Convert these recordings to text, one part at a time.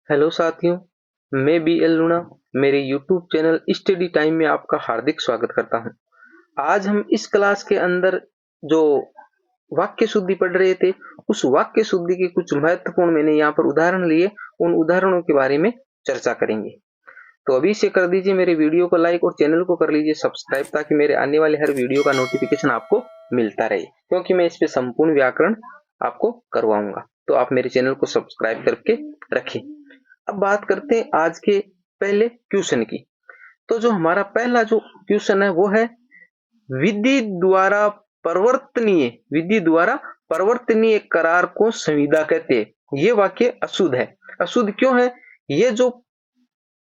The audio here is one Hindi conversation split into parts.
हेलो साथियों, मैं बी एल लूणा मेरे यूट्यूब चैनल स्टडी टाइम में आपका हार्दिक स्वागत करता हूं। आज हम इस क्लास के अंदर जो वाक्य शुद्धि पढ़ रहे थे, उस वाक्य शुद्धि के कुछ महत्वपूर्ण मैंने यहाँ पर उदाहरण लिए, उन उदाहरणों के बारे में चर्चा करेंगे। तो अभी से कर दीजिए मेरे वीडियो को लाइक और चैनल को कर लीजिए सब्सक्राइब, ताकि मेरे आने वाले हर वीडियो का नोटिफिकेशन आपको मिलता रहे, क्योंकि मैं इस पे संपूर्ण व्याकरण आपको करवाऊंगा। तो आप मेरे चैनल को सब्सक्राइब करके रखें। अब बात करते हैं आज के पहले क्वेश्चन की। तो जो हमारा पहला जो क्वेश्चन है वो है विधि द्वारा परिवर्तनीय करार को संविदा कहते हैं। ये वाक्य अशुद्ध है। अशुद्ध क्यों है? ये जो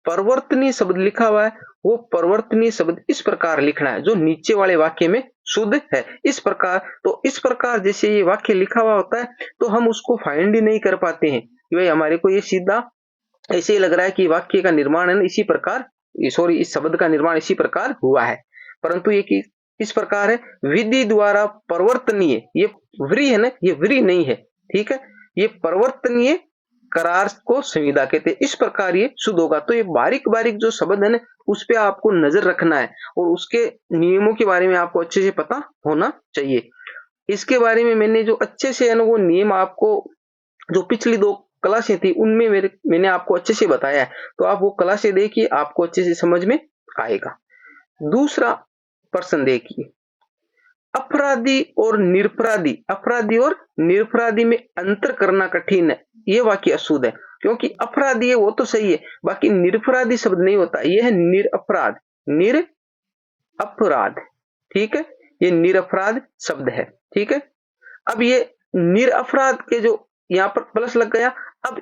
परिवर्तनीय शब्द लिखा हुआ है, वो परिवर्तनीय शब्द इस प्रकार लिखना है जो नीचे वाले वाक्य में शुद्ध है। इस प्रकार जैसे ये वाक्य लिखा हुआ होता है, तो हम उसको फाइंड ही नहीं कर पाते हैं कि भाई हमारे को ये सीधा ऐसे ही लग रहा है कि वाक्य का निर्माण है इसी प्रकार, इस शब्द का निर्माण इसी प्रकार हुआ है, परंतु ये किस प्रकार है? विधि द्वारा परिवर्तनीय, ये व्री है ना, ये व्री नहीं है, ठीक है। ये परिवर्तनीय करार को संविदा कहते हैं। इस प्रकार ये शुद्ध होगा। तो ये बारीक बारीक जो शब्द है ना, उस पे आपको नजर रखना है और उसके नियमों के बारे में आपको अच्छे से पता होना चाहिए। इसके बारे में मैंने जो अच्छे से है ना वो नियम आपको जो पिछली दो क्लासें थी उनमें मैंने आपको अच्छे से बताया है, तो आप वो क्लासें देखिए, आपको अच्छे से समझ में आएगा। दूसरा प्रश्न देखिए, अपराधी और निरपराधी में अंतर करना कठिन है। ये वाक्य अशुद्ध है, क्योंकि अपराधी है वो तो सही है, बाकी निरपराधी शब्द नहीं होता, ये है निरअपराध, ठीक है। ये निरपराध शब्द है, ठीक है। अब ये निरअपराध के जो यहाँ पर प्लस लग गया, अब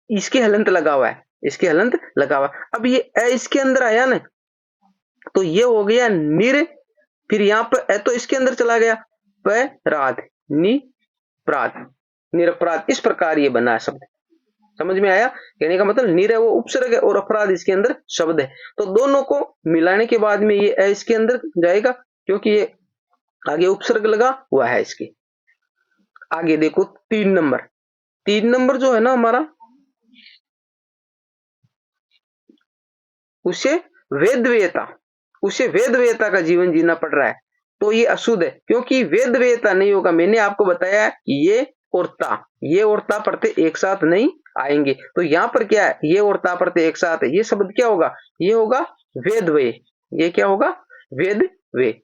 इसके हलंत लगा हुआ है, अब ये इसके अंदर आया ना, तो ये हो गया निर, फिर यहाँ पर तो इसके अंदर चला गया अपराध, निरपराध, इस प्रकार ये बना शब्द। समझ में आया? कहने का मतलब निर है वो उपसर्ग है और अपराध इसके अंदर शब्द है, तो दोनों को मिलाने के बाद में ये इसके अंदर जाएगा, क्योंकि ये आगे उपसर्ग लगा हुआ है इसके। आगे देखो 3 नंबर जो है ना हमारा, उसे वेदवेयता का जीवन जीना पड़ रहा है, तो ये अशुद्ध है, क्योंकि वेदवेयता नहीं होगा। मैंने आपको बताया ये और ता प्रत्यय एक साथ नहीं आएंगे, तो यहाँ पर क्या है, ये और ता प्रत्यय एक साथ है, ये शब्द क्या होगा? ये होगा वेदवेय। ये क्या होगा? वेदवेय।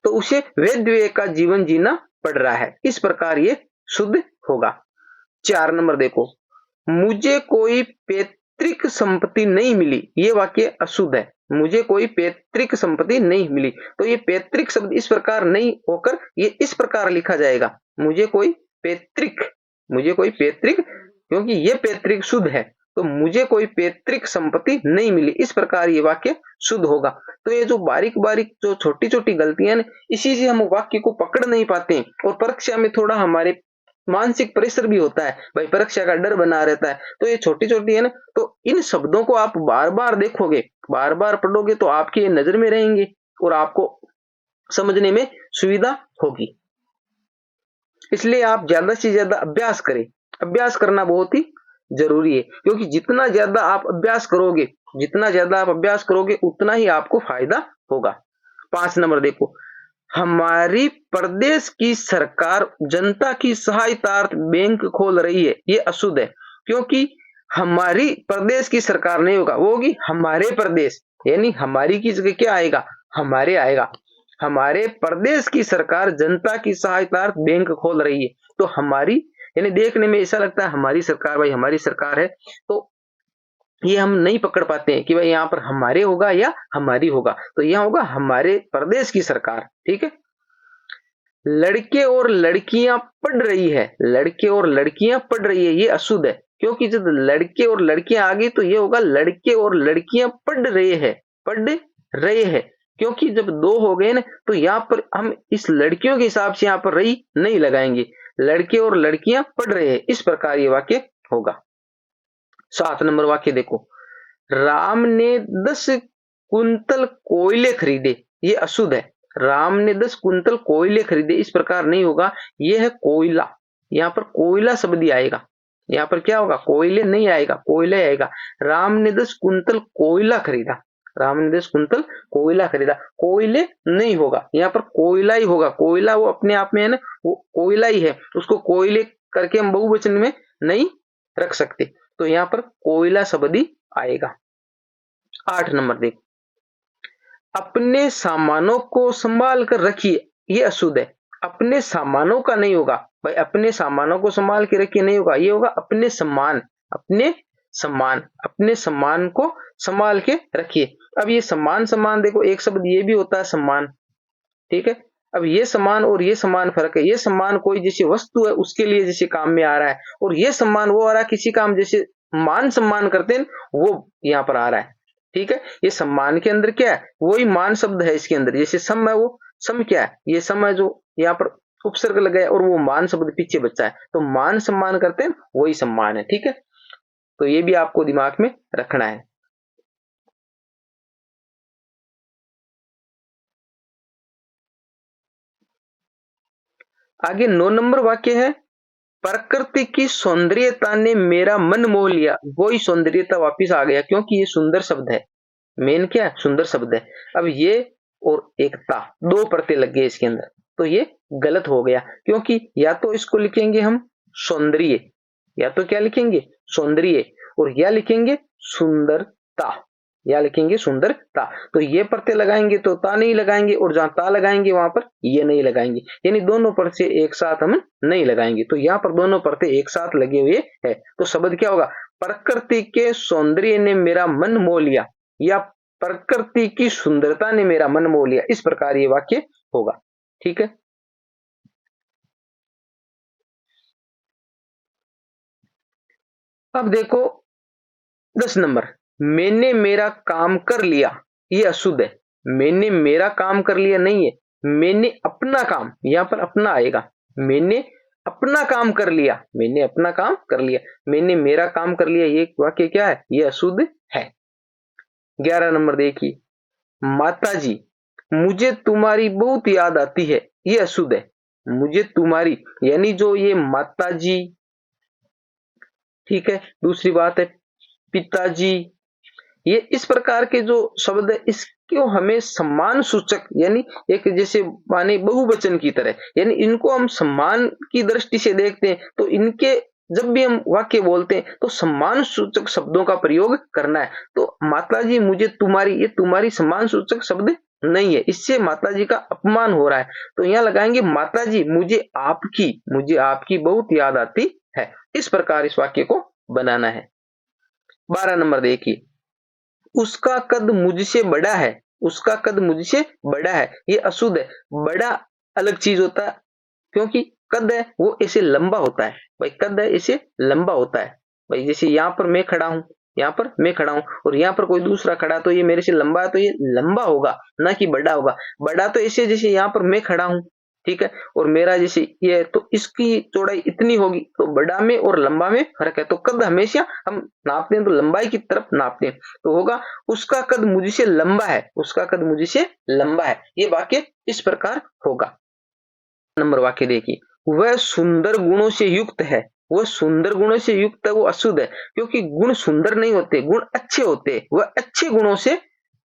तो उसे वेदवेय का जीवन जीना पड़ रहा है, इस प्रकार ये शुद्ध होगा। 4 नंबर देखो, मुझे कोई पैतृक संपत्ति नहीं मिली। ये वाक्य अशुद्ध है। मुझे कोई पैतृक संपत्ति नहीं मिली, तो ये पैतृक शब्द इस प्रकार नहीं होकर ये इस प्रकार लिखा जाएगा, मुझे कोई पैतृक, क्योंकि ये पैतृक शुद्ध है, तो मुझे कोई पैतृक संपत्ति नहीं मिली, इस प्रकार ये वाक्य शुद्ध होगा। तो ये जो बारीक बारीक जो छोटी छोटी गलतियां हैं, इसी से हम वाक्य को पकड़ नहीं पाते हैं, और परीक्षा में थोड़ा हमारे मानसिक प्रेशर भी होता है, भाई परीक्षा का डर बना रहता है, तो ये छोटी छोटी है ना, तो इन शब्दों को आप बार बार देखोगे, बार बार पढ़ोगे, तो आपकी नजर में रहेंगे और आपको समझने में सुविधा होगी। इसलिए आप ज्यादा से ज्यादा अभ्यास करें। अभ्यास करना बहुत ही जरूरी है, क्योंकि जितना ज्यादा आप अभ्यास करोगे उतना ही आपको फायदा होगा। 5 नंबर देखो, हमारी प्रदेश की सरकार जनता की सहायतार्थ बैंक खोल रही है। ये अशुद्ध है, क्योंकि हमारी प्रदेश की सरकार नहीं होगा, वो होगी हमारे प्रदेश, यानी हमारी की जगह क्या आएगा? हमारे आएगा। हमारे प्रदेश की सरकार जनता की सहायतार्थ बैंक खोल रही है, तो हमारी यानी देखने में ऐसा लगता है हमारी सरकार, भाई हमारी सरकार है, तो ये हम नहीं पकड़ पाते हैं कि भाई यहाँ पर हमारे होगा या हमारी होगा, तो यहाँ होगा हमारे प्रदेश की सरकार, ठीक है। लड़के और लड़कियां पढ़ रही है, ये अशुद्ध है, क्योंकि जब लड़के और लड़कियां आ गई तो ये होगा लड़के और लड़कियां पढ़ रहे हैं, क्योंकि जब 2 हो गए ना, तो यहाँ पर हम इस लड़कियों के हिसाब से यहाँ पर रही नहीं लगाएंगे, लड़के और लड़कियां पढ़ रहे हैं, इस प्रकार ये वाक्य होगा। 7 नंबर वाक्य देखो, राम ने 10 कुंतल कोयले खरीदे। ये अशुद्ध है। राम ने 10 कुंतल कोयले खरीदे, इस प्रकार नहीं होगा, यह है कोयला, यहाँ पर कोयला शब्द ही आएगा, यहाँ पर क्या होगा, कोयले नहीं आएगा, कोयला आएगा। राम ने 10 कुंतल कोयला खरीदा, राम ने 10 कुंतल कोयला खरीदा, कोयले नहीं होगा, यहाँ पर कोयला ही होगा। कोयला वो अपने आप में है ना, वो कोयला ही है, उसको कोयले करके हम बहुवचन में नहीं रख सकते, तो यहाँ पर कोयला शब्द ही आएगा। 8 नंबर देखो, अपने सामानों को संभाल कर रखिए, ये अशुद्ध है। अपने सामानों का नहीं होगा भाई, अपने सामानों को संभाल के रखिए नहीं होगा, ये होगा अपने सम्मान, अपने सम्मान, अपने सम्मान को संभाल के रखिए। अब ये सम्मान सम्मान देखो, एक शब्द ये भी होता है सम्मान, ठीक है। अब ये सम्मान और ये सम्मान फर्क है, ये सम्मान कोई जैसी वस्तु है उसके लिए जैसे काम में आ रहा है, और ये सम्मान वो आ रहा है किसी काम, जैसे मान सम्मान करते हैं वो यहाँ पर आ रहा है, ठीक है। ये सम्मान के अंदर क्या है, वही मान शब्द है इसके अंदर, जैसे सम है, वो सम क्या है, ये सम है जो यहाँ पर उपसर्ग लगा है और वो मान शब्द पीछे बचा है, तो मान सम्मान करते हैं वही सम्मान है, ठीक है। तो ये भी आपको दिमाग में रखना है। आगे 9 नंबर वाक्य है, प्रकृति की सौंदर्यता ने मेरा मन मोह लिया। वही सौंदर्यता वापिस आ गया, क्योंकि ये सुंदर शब्द है, मेन क्या है, सुंदर शब्द है। अब ये और एकता, दो प्रत्यय लग गए इसके अंदर, तो ये गलत हो गया, क्योंकि या तो इसको लिखेंगे हम सौंदर्य, या तो क्या लिखेंगे सौंदर्य, और या लिखेंगे सुंदरता, या लिखेंगे सुंदरता। तो ये प्रत्यय लगाएंगे तो ता नहीं लगाएंगे, और जहां ता लगाएंगे वहां पर ये नहीं लगाएंगे, यानी दोनों प्रत्यय एक साथ हम नहीं लगाएंगे। तो यहाँ पर दोनों प्रत्यय एक साथ लगे हुए है, तो शब्द क्या होगा, प्रकृति के सौंदर्य ने मेरा मन मोह लिया, या प्रकृति की सुंदरता ने मेरा मन मोह लिया, इस प्रकार ये वाक्य होगा, ठीक है। अब देखो 10 नंबर, मैंने मेरा काम कर लिया, ये अशुद्ध है। मैंने मेरा काम कर लिया नहीं है, मैंने अपना काम, यहां पर अपना आएगा, मैंने अपना काम कर लिया, मैंने अपना काम कर लिया, मैंने मेरा काम कर लिया, ये वाक्य क्या है, ये अशुद्ध है। 11 नंबर देखिए, माता जी मुझे तुम्हारी बहुत याद आती है, ये अशुद्ध है। मुझे तुम्हारी, यानी जो ये माता जी, ठीक है। दूसरी बात है पिताजी, ये इस प्रकार के जो शब्द है इसको हमें सम्मान सूचक, यानी एक जैसे माने बहुवचन की तरह, यानी इनको हम सम्मान की दृष्टि से देखते हैं, तो इनके जब भी हम वाक्य बोलते हैं तो सम्मान सूचक शब्दों का प्रयोग करना है। तो माताजी मुझे तुम्हारी, ये तुम्हारी सम्मान सूचक शब्द नहीं है, इससे माताजी का अपमान हो रहा है, तो यहां लगाएंगे माताजी मुझे आपकी बहुत याद आती है। इस प्रकार इस वाक्य को बनाना है। 12 नंबर देखिए, उसका कद मुझसे बड़ा है, उसका कद मुझसे बड़ा है, ये अशुद्ध है। बड़ा अलग चीज होता है, क्योंकि कद है वो ऐसे लंबा होता है भाई, कद है ऐसे लंबा होता है भाई। जैसे यहाँ पर मैं खड़ा हूं, यहाँ पर मैं खड़ा हूं और यहाँ पर कोई दूसरा खड़ा, तो ये मेरे से लंबा है, तो ये लंबा होगा ना कि बड़ा होगा। बड़ा तो ऐसे जैसे यहाँ पर मैं खड़ा हूं, ठीक है, और मेरा जैसे ये है, तो इसकी चौड़ाई इतनी होगी, तो बड़ा में और लंबा में फर्क है। तो कद हमेशा हम नापते हैं तो लंबाई की तरफ नापते हैं, तो होगा उसका कद मुझसे लंबा है, उसका कद मुझसे लंबा है, ये वाक्य इस प्रकार होगा। नंबर वाक्य देखिए, वह सुंदर गुणों से युक्त है, वह सुंदर गुणों से युक्त है, वो अशुद्ध है, क्योंकि गुण सुंदर नहीं होते, गुण अच्छे होते, वह अच्छे गुणों से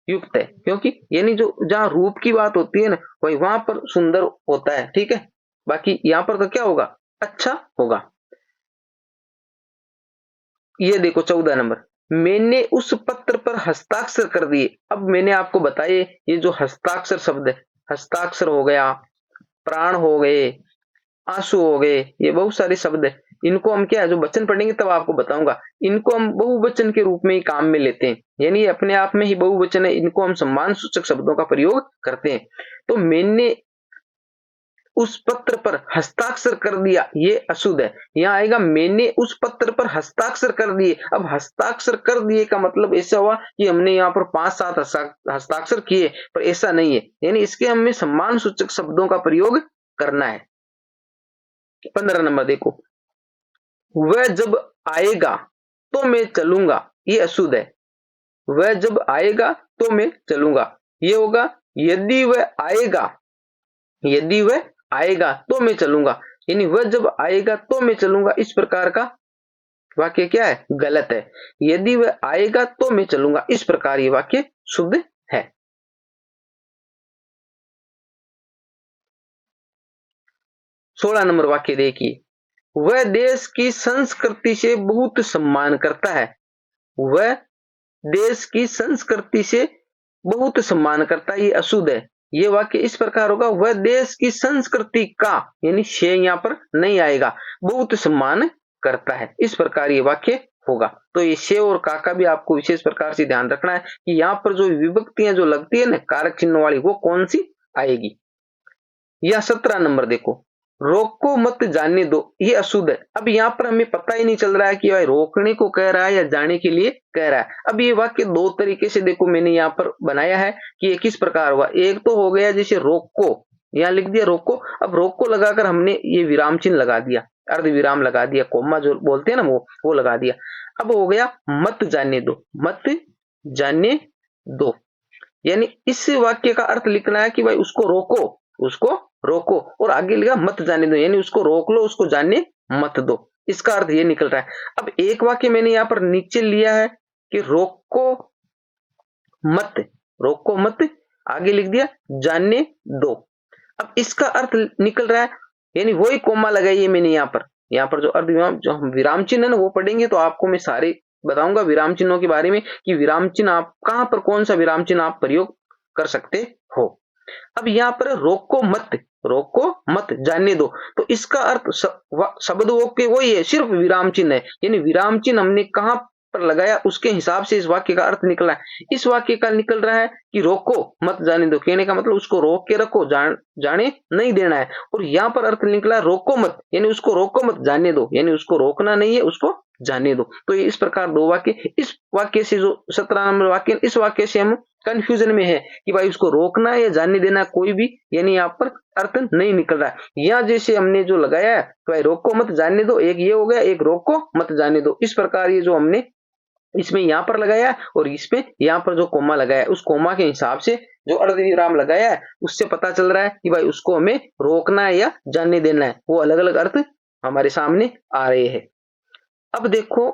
युक्त है, क्योंकि यानी जो जहां रूप की बात होती है ना, वही वहां पर सुंदर होता है, ठीक है। बाकी यहां पर तो क्या होगा, अच्छा होगा। ये देखो 14 नंबर, मैंने उस पत्र पर हस्ताक्षर कर दिए। अब मैंने आपको बताया ये जो हस्ताक्षर शब्द है, हस्ताक्षर हो गया, प्राण हो गए, आंसू हो गए, ये बहुत सारे शब्द है, इनको हम क्या है, जो वचन पढ़ेंगे तब आपको बताऊंगा, इनको हम बहुवचन के रूप में ही काम में लेते हैं, यानी अपने आप में ही बहुवचन है, इनको हम सम्मान सूचक शब्दों का प्रयोग करते हैं। तो मैंने उस पत्र पर हस्ताक्षर कर दिया, ये अशुद्ध है। यहां आएगा मैंने उस पत्र पर हस्ताक्षर कर दिए। अब हस्ताक्षर कर दिए का मतलब ऐसा हुआ कि हमने यहाँ पर 5-7 हस्ताक्षर किए, पर ऐसा नहीं है, यानी इसके हमें सम्मान सूचक शब्दों का प्रयोग करना है। 15 नंबर देखो, वह जब आएगा तो मैं चलूंगा, ये अशुद्ध है। वह जब आएगा तो मैं चलूंगा, ये होगा यदि वह आएगा, यदि वह आएगा तो मैं चलूंगा, यानी वह जब आएगा तो मैं चलूंगा, इस प्रकार का वाक्य क्या है? गलत है। यदि वह आएगा तो मैं चलूंगा, इस प्रकार ये वाक्य शुद्ध है। 16 नंबर वाक्य देखिए, वह देश की संस्कृति से बहुत सम्मान करता है। वह देश की संस्कृति से बहुत सम्मान करता है, ये अशुद्ध है। ये वाक्य इस प्रकार होगा, वह देश की संस्कृति का, यानी से यहां पर नहीं आएगा, बहुत सम्मान करता है, इस प्रकार ये वाक्य होगा। तो ये से और का भी आपको विशेष प्रकार से ध्यान रखना है कि यहाँ पर जो विभक्तियां जो लगती है ना कारक चिन्ह वाली, वो कौन सी आएगी। या 17 नंबर देखो, रोको मत जाने दो, ये अशुद्ध है। अब यहाँ पर हमें पता ही नहीं चल रहा है कि भाई रोकने को कह रहा है या जाने के लिए कह रहा है। अब ये वाक्य दो तरीके से देखो मैंने यहाँ पर बनाया है कि ये किस प्रकार हुआ। एक तो हो गया जैसे रोको, यहाँ लिख दिया रोको, अब रोको लगाकर हमने ये विराम चिन्ह लगा दिया, अर्ध विराम लगा दिया, कोमा जो बोलते हैं ना वो लगा दिया। अब हो गया मत जाने दो, मत जाने दो, यानी इस वाक्य का अर्थ लिखना है कि भाई उसको रोको, उसको रोको, और आगे लिखा मत जाने दो, यानी उसको रोक लो, उसको जाने मत दो, इसका अर्थ ये निकल रहा है। अब एक वाक्य मैंने यहां पर नीचे लिया है कि रोको मत, रोको मत, आगे लिख दिया जाने दो। अब इसका अर्थ निकल रहा है, यानी वही कोमा लगाई है मैंने यहाँ पर जो अर्ध विराम, जो हम विराम चिन्ह है ना वो पढ़ेंगे तो आपको मैं सारे बताऊंगा विराम चिन्हों के बारे में कि विराम चिन्ह आप कहां पर कौन सा विराम चिन्ह आप प्रयोग कर सकते हो। अब यहाँ पर रोको मत, रोको मत जाने दो, तो इसका अर्थ शब्द वो के वही है, सिर्फ विराम चिन्ह है, यानी विराम चिन्ह हमने कहां पर लगाया उसके हिसाब से इस वाक्य का अर्थ निकला है। इस वाक्य का निकल रहा है कि रोको मत जाने दो, कहने का मतलब उसको रोक के रखो, जाने नहीं देना है। और यहाँ पर अर्थ निकला रोको मत, यानी उसको रोको मत जाने दो, यानी उसको रोकना नहीं है, उसको जाने दो। तो ये इस प्रकार दो वाक्य, इस वाक्य से जो 17 नंबर वाक्य, इस वाक्य से हम कंफ्यूजन में है कि भाई उसको रोकना है या जाने देना, कोई भी यानी यहाँ पर अर्थ नहीं निकल रहा है। यहाँ जैसे हमने जो लगाया है तो भाई रोको मत जाने दो, एक ये हो गया, एक रोको मत जाने दो, इस प्रकार ये जो हमने इसमें यहां पर लगाया और इसमें यहां पर जो कोमा लगाया उस कोमा के हिसाब से जो अर्धविराम लगाया है उससे पता चल रहा है कि भाई उसको हमें रोकना है या जाने देना है, वो अलग अलग अर्थ हमारे सामने आ रहे हैं। अब देखो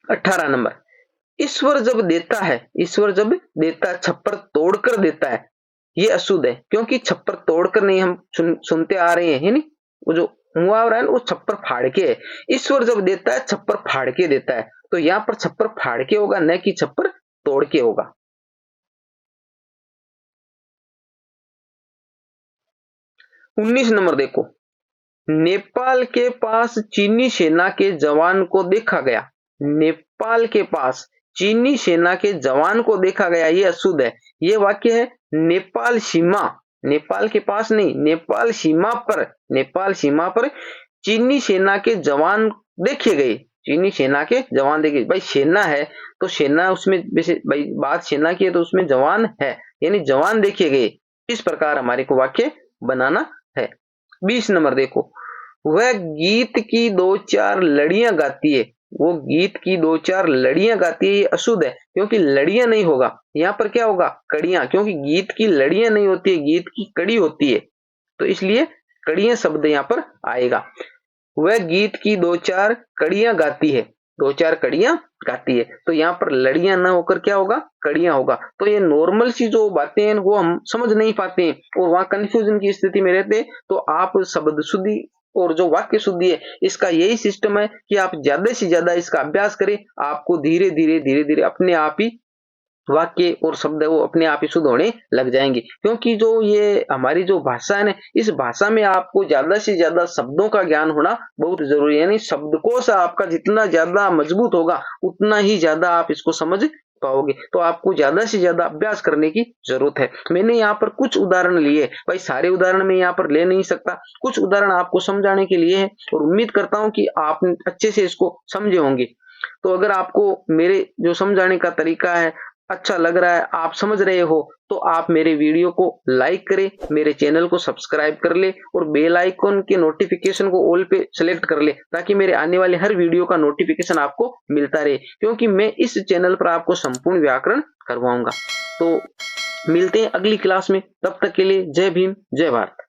18 नंबर, ईश्वर जब देता है, ईश्वर जब देता है छप्पर तोड़कर देता है, ये अशुद्ध है, क्योंकि छप्पर तोड़कर नहीं हम सुनते आ रहे हैं, नहीं वो जो मुहावरा है वो छप्पर फाड़ के है। ईश्वर जब देता है छप्पर फाड़ के देता है, तो यहाँ पर छप्पर फाड़ के होगा, न कि छप्पर तोड़ के होगा। 19 नंबर देखो, नेपाल के पास चीनी सेना के जवान को देखा गया, नेपाल के पास चीनी सेना के जवान को देखा गया, ये अशुद्ध है। ये वाक्य है नेपाल सीमा, नेपाल के पास नहीं, नेपाल सीमा पर, नेपाल सीमा पर चीनी सेना के जवान देखे गए, चीनी सेना के जवान देखे। भाई सेना है तो सेना उसमें वैसे भाई बात सेना की है तो उसमें जवान है, यानी जवान देखे गए, इस प्रकार हमारे को वाक्य बनाना है। 20 नंबर देखो, वह गीत की दो चार लड़ियां गाती है, वो गीत की दो चार लड़ियां गाती है, ये अशुद्ध है, क्योंकि लड़ियां नहीं होगा, यहाँ पर क्या होगा कड़ियां, क्योंकि गीत की लड़ियां नहीं होती है, गीत की कड़ी होती है, तो इसलिए कड़ियां शब्द यहाँ पर आएगा। वह गीत की दो चार कड़ियां गाती है, दो चार कड़ियां गाती है, तो यहाँ पर लड़ियां ना होकर क्या होगा कड़ियां होगा। तो ये नॉर्मल सी जो बातें हैं वो हम समझ नहीं पाते हैं और वहां कंफ्यूजन की स्थिति में रहते हैं। तो आप शब्द शुद्धि और जो वाक्य शुद्धि है इसका यही सिस्टम है कि आप ज्यादा से ज्यादा इसका अभ्यास करें, आपको धीरे धीरे अपने आप ही वाक्य और शब्द वो अपने आप ही शुद्ध होने लग जाएंगे। क्योंकि जो ये हमारी जो भाषा है ना, इस भाषा में आपको ज्यादा से ज्यादा शब्दों का ज्ञान होना बहुत जरूरी है, यानी शब्दकोश आपका जितना ज्यादा मजबूत होगा उतना ही ज्यादा आप इसको समझ पाओगे। तो आपको ज्यादा से ज्यादा अभ्यास करने की जरूरत है। मैंने यहाँ पर कुछ उदाहरण लिए, भाई सारे उदाहरण मैं यहाँ पर ले नहीं सकता, कुछ उदाहरण आपको समझाने के लिए है और उम्मीद करता हूं कि आप अच्छे से इसको समझे होंगे। तो अगर आपको मेरे जो समझाने का तरीका है अच्छा लग रहा है, आप समझ रहे हो, तो आप मेरे वीडियो को लाइक करें, मेरे चैनल को सब्सक्राइब कर ले और बेल आइकन के नोटिफिकेशन को ऑल पे सेलेक्ट कर ले, ताकि मेरे आने वाले हर वीडियो का नोटिफिकेशन आपको मिलता रहे, क्योंकि मैं इस चैनल पर आपको संपूर्ण व्याकरण करवाऊंगा। तो मिलते हैं अगली क्लास में, तब तक के लिए जय भीम जय भारत।